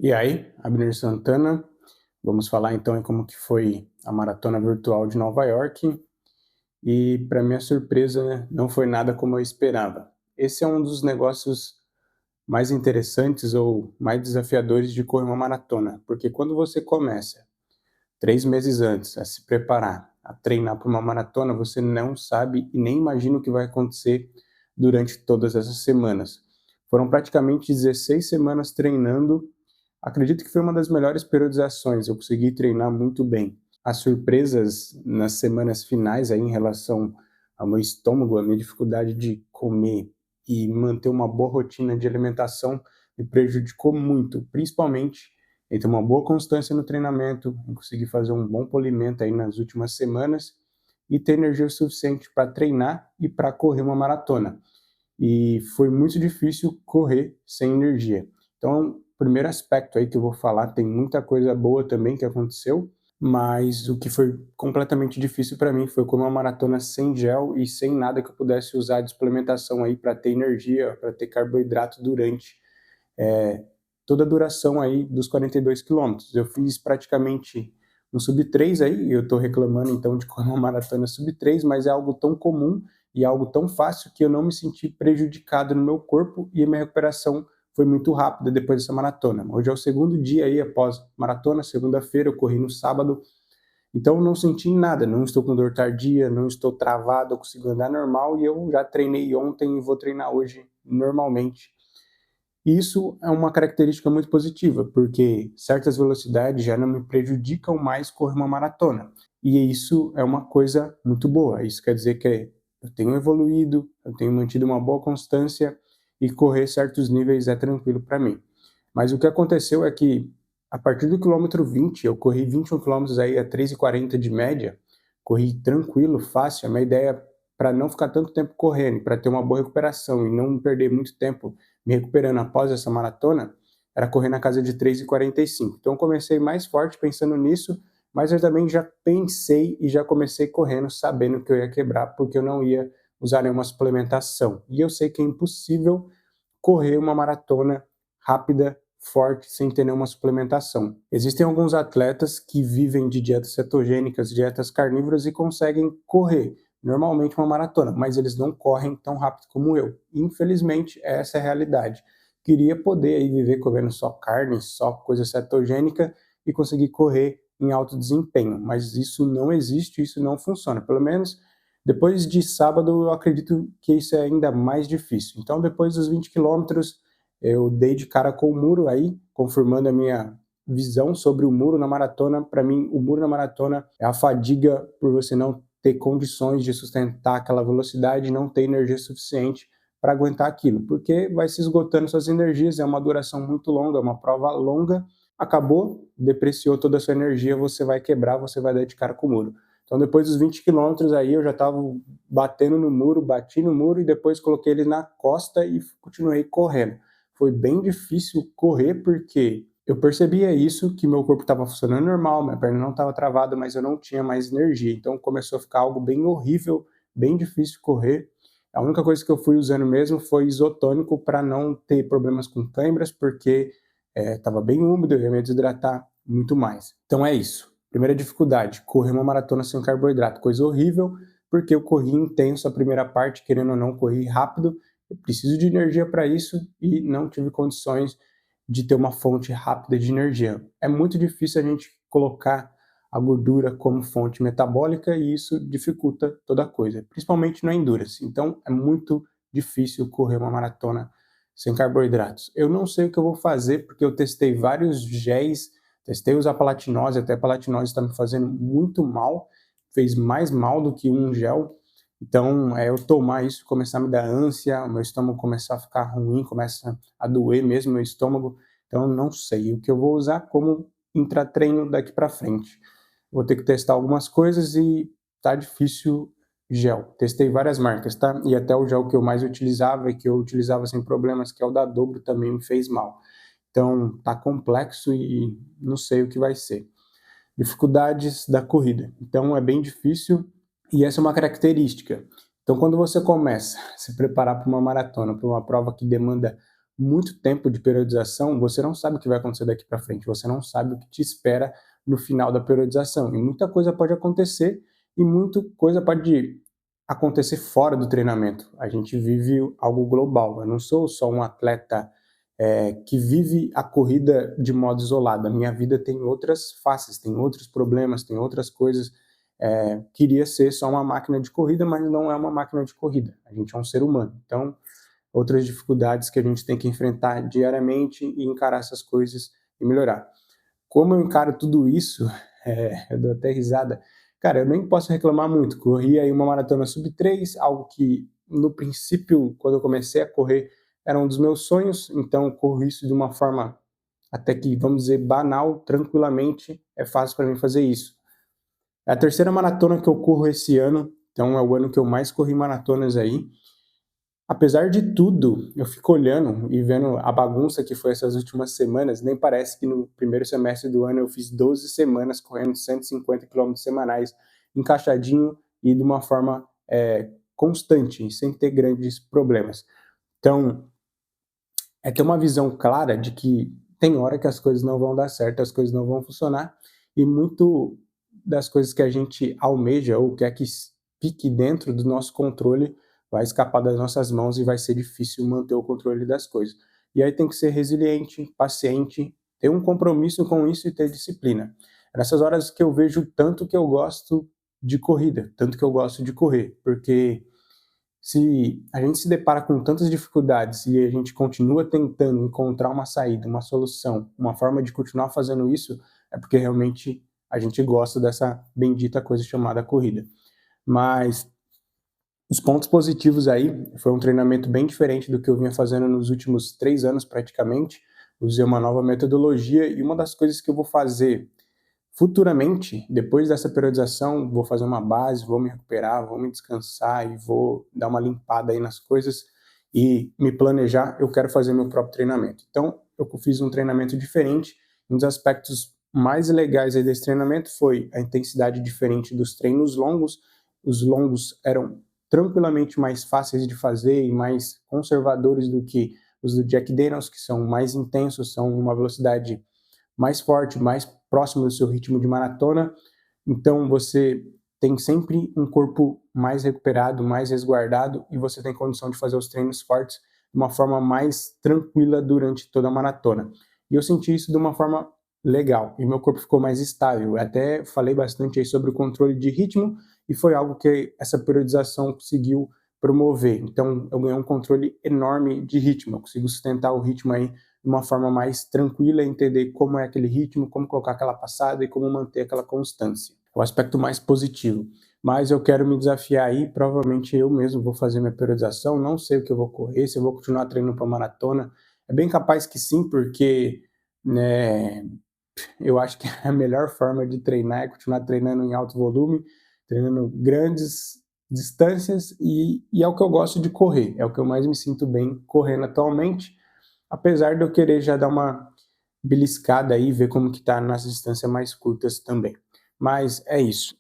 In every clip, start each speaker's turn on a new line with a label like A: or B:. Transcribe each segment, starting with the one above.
A: E aí, Abner Santana, vamos falar então em como que foi a maratona virtual de Nova York e, para minha surpresa, não foi nada como eu esperava. Esse é um dos negócios mais interessantes ou mais desafiadores de correr uma maratona, porque quando você começa 3 meses antes a se preparar, a treinar para uma maratona, você não sabe e nem imagina o que vai acontecer durante todas essas semanas. Foram praticamente 16 semanas treinando. Acredito que foi uma das melhores periodizações, eu consegui treinar muito bem. As surpresas nas semanas finais aí em relação ao meu estômago, a minha dificuldade de comer e manter uma boa rotina de alimentação me prejudicou muito, principalmente em ter uma boa constância no treinamento, em conseguir fazer um bom polimento aí nas últimas semanas e ter energia suficiente para treinar e para correr uma maratona. E foi muito difícil correr sem energia. Então, o primeiro aspecto aí que eu vou falar, tem muita coisa boa também que aconteceu, mas o que foi completamente difícil para mim foi correr uma maratona sem gel e sem nada que eu pudesse usar de suplementação aí para ter energia, para ter carboidrato durante toda a duração aí dos 42 quilômetros. Eu fiz praticamente um sub 3 aí, eu estou reclamando então de correr uma maratona sub 3, mas é algo tão comum e algo tão fácil que eu não me senti prejudicado no meu corpo e a minha recuperação foi muito rápida depois dessa maratona. Hoje é o segundo dia aí após maratona, segunda-feira eu corri no sábado, então eu não senti nada, não estou com dor tardia, não estou travado, eu consigo andar normal e eu já treinei ontem e vou treinar hoje normalmente. E isso é uma característica muito positiva, porque certas velocidades já não me prejudicam mais correr uma maratona. E isso é uma coisa muito boa. Isso quer dizer que eu tenho evoluído, eu tenho mantido uma boa constância e correr certos níveis é tranquilo para mim. Mas o que aconteceu é que a partir do quilômetro 20, eu corri 21 quilômetros aí a 3,40 de média, corri tranquilo, fácil. A minha ideia para não ficar tanto tempo correndo, para ter uma boa recuperação e não perder muito tempo me recuperando após essa maratona, era correr na casa de 3,45. Então eu comecei mais forte pensando nisso, mas eu também já pensei e já comecei correndo sabendo que eu ia quebrar, porque eu não ia usar nenhuma suplementação. E eu sei que é impossível correr uma maratona rápida, forte, sem ter nenhuma suplementação. Existem alguns atletas que vivem de dietas cetogênicas, dietas carnívoras e conseguem correr normalmente uma maratona, mas eles não correm tão rápido como eu. Infelizmente, essa é a realidade. Queria poder aí viver comendo só carne, só coisa cetogênica e conseguir correr em alto desempenho, mas isso não existe, isso não funciona. Pelo menos depois de sábado, eu acredito que isso é ainda mais difícil. Então, depois dos 20 quilômetros, eu dei de cara com o muro aí, confirmando a minha visão sobre o muro na maratona. Para mim, o muro na maratona é a fadiga por você não ter condições de sustentar aquela velocidade, não ter energia suficiente para aguentar aquilo, porque vai se esgotando suas energias, é uma duração muito longa, é uma prova longa, acabou, depreciou toda a sua energia, você vai quebrar, você vai dar de cara com o muro. Então, depois dos 20 quilômetros aí, eu já estava batendo no muro, bati no muro e depois coloquei ele na costa e continuei correndo. Foi bem difícil correr porque eu percebia isso, que meu corpo estava funcionando normal, minha perna não estava travada, mas eu não tinha mais energia. Então, começou a ficar algo bem horrível, bem difícil correr. A única coisa que eu fui usando mesmo foi isotônico para não ter problemas com câimbras, porque estava bem úmido, eu ia me desidratar muito mais. Então é isso. Primeira dificuldade, correr uma maratona sem carboidrato, coisa horrível, porque eu corri intenso a primeira parte, querendo ou não, corri rápido, eu preciso de energia para isso e não tive condições de ter uma fonte rápida de energia. É muito difícil a gente colocar a gordura como fonte metabólica e isso dificulta toda a coisa, principalmente no endurance. Então é muito difícil correr uma maratona sem carboidratos. Eu não sei o que eu vou fazer porque eu testei vários géis, testei usar palatinose, até a palatinose está me fazendo muito mal, fez mais mal do que um gel. Então, eu tomar isso, começar a me dar ânsia, o meu estômago começar a ficar ruim, começa a doer mesmo meu estômago. Então, eu não sei o que eu vou usar como intratreino daqui para frente. Vou ter que testar algumas coisas e tá difícil gel. Testei várias marcas, tá? E até o gel que eu mais utilizava e que eu utilizava sem problemas, que é o da Dobro, também me fez mal. Então, tá complexo e não sei o que vai ser. Dificuldades da corrida. Então, é bem difícil e essa é uma característica. Então, quando você começa a se preparar para uma maratona, para uma prova que demanda muito tempo de periodização, você não sabe o que vai acontecer daqui para frente, você não sabe o que te espera no final da periodização. E muita coisa pode acontecer e muita coisa pode acontecer fora do treinamento. A gente vive algo global. Eu não sou só um atleta que vive a corrida de modo isolado. A minha vida tem outras faces, tem outros problemas, tem outras coisas. Queria ser só uma máquina de corrida, mas não é uma máquina de corrida. A gente é um ser humano. Então, outras dificuldades que a gente tem que enfrentar diariamente e encarar essas coisas e melhorar. Como eu encaro tudo isso, eu dou até risada. Cara, eu nem posso reclamar muito. Corri aí uma maratona sub-3, algo que no princípio, quando eu comecei a correr, era um dos meus sonhos, então corro isso de uma forma até que, vamos dizer, banal, tranquilamente, é fácil para mim fazer isso. É a terceira maratona que eu corro esse ano, então é o ano que eu mais corri maratonas aí. Apesar de tudo, eu fico olhando e vendo a bagunça que foi essas últimas semanas, nem parece que no primeiro semestre do ano eu fiz 12 semanas correndo 150 quilômetros semanais, encaixadinho e de uma forma constante, sem ter grandes problemas. Então, é ter uma visão clara de que tem hora que as coisas não vão dar certo, as coisas não vão funcionar, e muito das coisas que a gente almeja ou quer que fique dentro do nosso controle vai escapar das nossas mãos e vai ser difícil manter o controle das coisas. E aí tem que ser resiliente, paciente, ter um compromisso com isso e ter disciplina. É nessas horas que eu vejo tanto que eu gosto de corrida, tanto que eu gosto de correr, porque se a gente se depara com tantas dificuldades e a gente continua tentando encontrar uma saída, uma solução, uma forma de continuar fazendo isso, é porque realmente a gente gosta dessa bendita coisa chamada corrida. Mas os pontos positivos aí, foi um treinamento bem diferente do que eu vinha fazendo nos últimos 3 anos praticamente, usei uma nova metodologia e uma das coisas que eu vou fazer futuramente, depois dessa periodização, vou fazer uma base, vou me recuperar, vou me descansar e vou dar uma limpada aí nas coisas e me planejar, eu quero fazer meu próprio treinamento. Então, eu fiz um treinamento diferente. Um dos aspectos mais legais aí desse treinamento foi a intensidade diferente dos treinos longos. Os longos eram tranquilamente mais fáceis de fazer e mais conservadores do que os do Jack Daniels, que são mais intensos, são uma velocidade mais forte, mais próximo do seu ritmo de maratona. Então você tem sempre um corpo mais recuperado, mais resguardado e você tem condição de fazer os treinos fortes de uma forma mais tranquila durante toda a maratona. E eu senti isso de uma forma legal e meu corpo ficou mais estável. Eu até falei bastante aí sobre o controle de ritmo e foi algo que essa periodização conseguiu promover. Então eu ganhei um controle enorme de ritmo, eu consigo sustentar o ritmo aí de uma forma mais tranquila, entender como é aquele ritmo, como colocar aquela passada e como manter aquela constância. É o aspecto mais positivo. Mas eu quero me desafiar aí, provavelmente eu mesmo vou fazer minha periodização, não sei o que eu vou correr, se eu vou continuar treinando para maratona. É bem capaz que sim, porque né, eu acho que a melhor forma de treinar é continuar treinando em alto volume, treinando grandes distâncias e é o que eu gosto de correr, é o que eu mais me sinto bem correndo atualmente, apesar de eu querer já dar uma beliscada aí, ver como que tá nas distâncias mais curtas também. Mas é isso.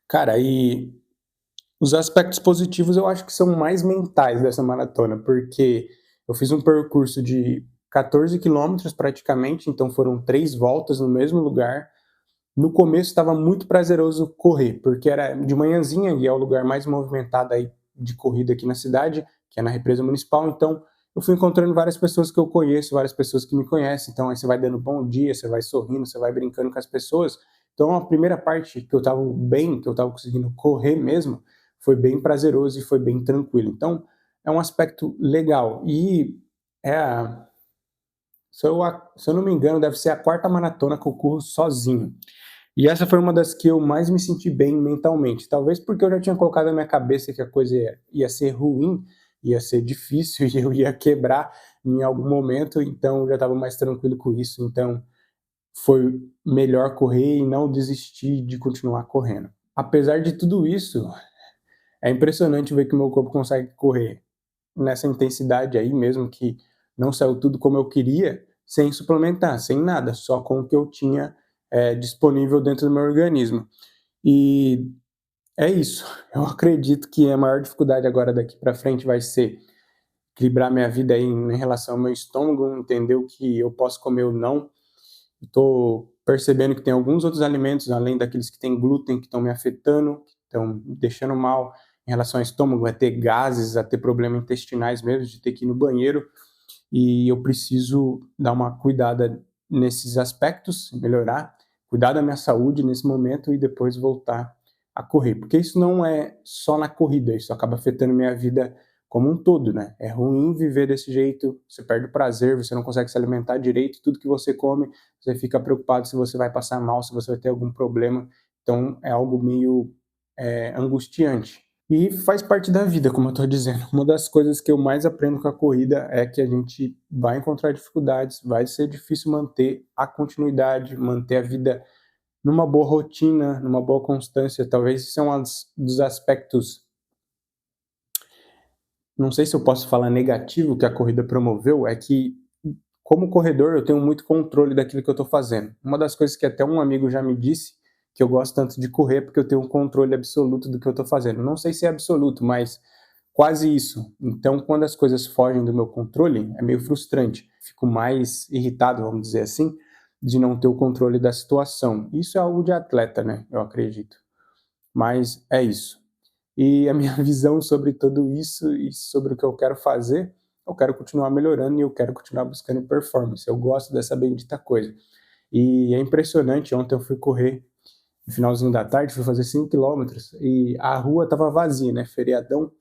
A: Cara, e os aspectos positivos eu acho que são mais mentais dessa maratona, porque eu fiz um percurso de 14 quilômetros praticamente, então foram 3 voltas no mesmo lugar. No começo estava muito prazeroso correr, porque era de manhãzinha e é o lugar mais movimentado aí de corrida aqui na cidade, que é na represa municipal, então eu fui encontrando várias pessoas que eu conheço, várias pessoas que me conhecem, então aí você vai dando bom dia, você vai sorrindo, você vai brincando com as pessoas. Então a primeira parte que eu estava bem, que eu estava conseguindo correr mesmo, foi bem prazeroso e foi bem tranquilo. Então é um aspecto legal e é a, se eu não me engano, deve ser a quarta maratona que eu corro sozinho. E essa foi uma das que eu mais me senti bem mentalmente. Talvez porque eu já tinha colocado na minha cabeça que a coisa ia ser ruim, ia ser difícil e eu ia quebrar em algum momento, então eu já estava mais tranquilo com isso. Então foi melhor correr e não desistir de continuar correndo. Apesar de tudo isso, é impressionante ver que o meu corpo consegue correr nessa intensidade aí, mesmo que não saiu tudo como eu queria, sem suplementar, sem nada, só com o que eu tinha disponível dentro do meu organismo. E é isso. Eu acredito que a maior dificuldade agora daqui para frente vai ser equilibrar minha vida aí em relação ao meu estômago, entender o que eu posso comer ou não. Estou percebendo que tem alguns outros alimentos, além daqueles que têm glúten, que estão me afetando, que estão me deixando mal em relação ao estômago, a ter gases, a ter problemas intestinais mesmo, de ter que ir no banheiro, e eu preciso dar uma cuidada nesses aspectos, melhorar, cuidar da minha saúde nesse momento e depois voltar a correr, porque isso não é só na corrida, isso acaba afetando minha vida como um todo, né? É ruim viver desse jeito, você perde o prazer, você não consegue se alimentar direito, tudo que você come, você fica preocupado se você vai passar mal, se você vai ter algum problema, então é algo meio angustiante. E faz parte da vida, como eu estou dizendo. Uma das coisas que eu mais aprendo com a corrida é que a gente vai encontrar dificuldades, vai ser difícil manter a continuidade, manter a vida numa boa rotina, numa boa constância. Talvez isso é um dos aspectos, não sei se eu posso falar negativo, que a corrida promoveu, é que, como corredor, eu tenho muito controle daquilo que eu estou fazendo. Uma das coisas que até um amigo já me disse, que eu gosto tanto de correr, porque eu tenho um controle absoluto do que eu estou fazendo. Não sei se é absoluto, mas quase isso. Então, quando as coisas fogem do meu controle, é meio frustrante. Fico mais irritado, vamos dizer assim, de não ter o controle da situação. Isso é algo de atleta, né? Eu acredito. Mas é isso. E a minha visão sobre tudo isso e sobre o que eu quero fazer, eu quero continuar melhorando e eu quero continuar buscando performance. Eu gosto dessa bendita coisa. E é impressionante, ontem eu fui correr no finalzinho da tarde, fui fazer 5 quilômetros e a rua estava vazia, né? Feriadão,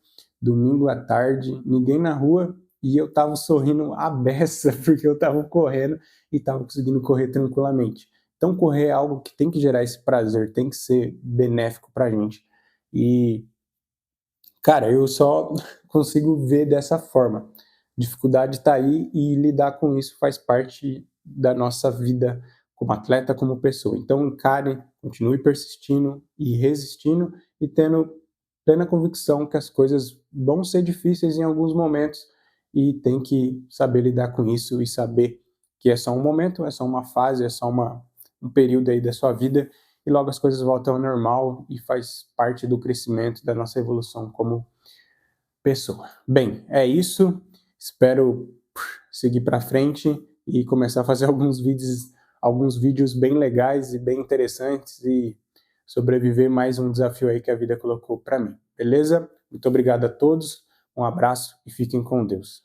A: domingo à tarde, ninguém na rua e eu estava sorrindo à beça porque eu estava correndo e estava conseguindo correr tranquilamente. Então, correr é algo que tem que gerar esse prazer, tem que ser benéfico pra gente. E, cara, eu só consigo ver dessa forma. Dificuldade está aí e lidar com isso faz parte da nossa vida como atleta, como pessoa. Então, encare, continue persistindo e resistindo e tendo plena convicção que as coisas vão ser difíceis em alguns momentos e tem que saber lidar com isso e saber que é só um momento, é só uma fase, é só um período aí da sua vida e logo as coisas voltam ao normal e faz parte do crescimento, da nossa evolução como pessoa. Bem, é isso. Espero seguir para frente e começar a fazer alguns vídeos bem legais e bem interessantes e sobreviver mais um desafio aí que a vida colocou para mim. Beleza? Muito obrigado a todos. Um abraço e fiquem com Deus.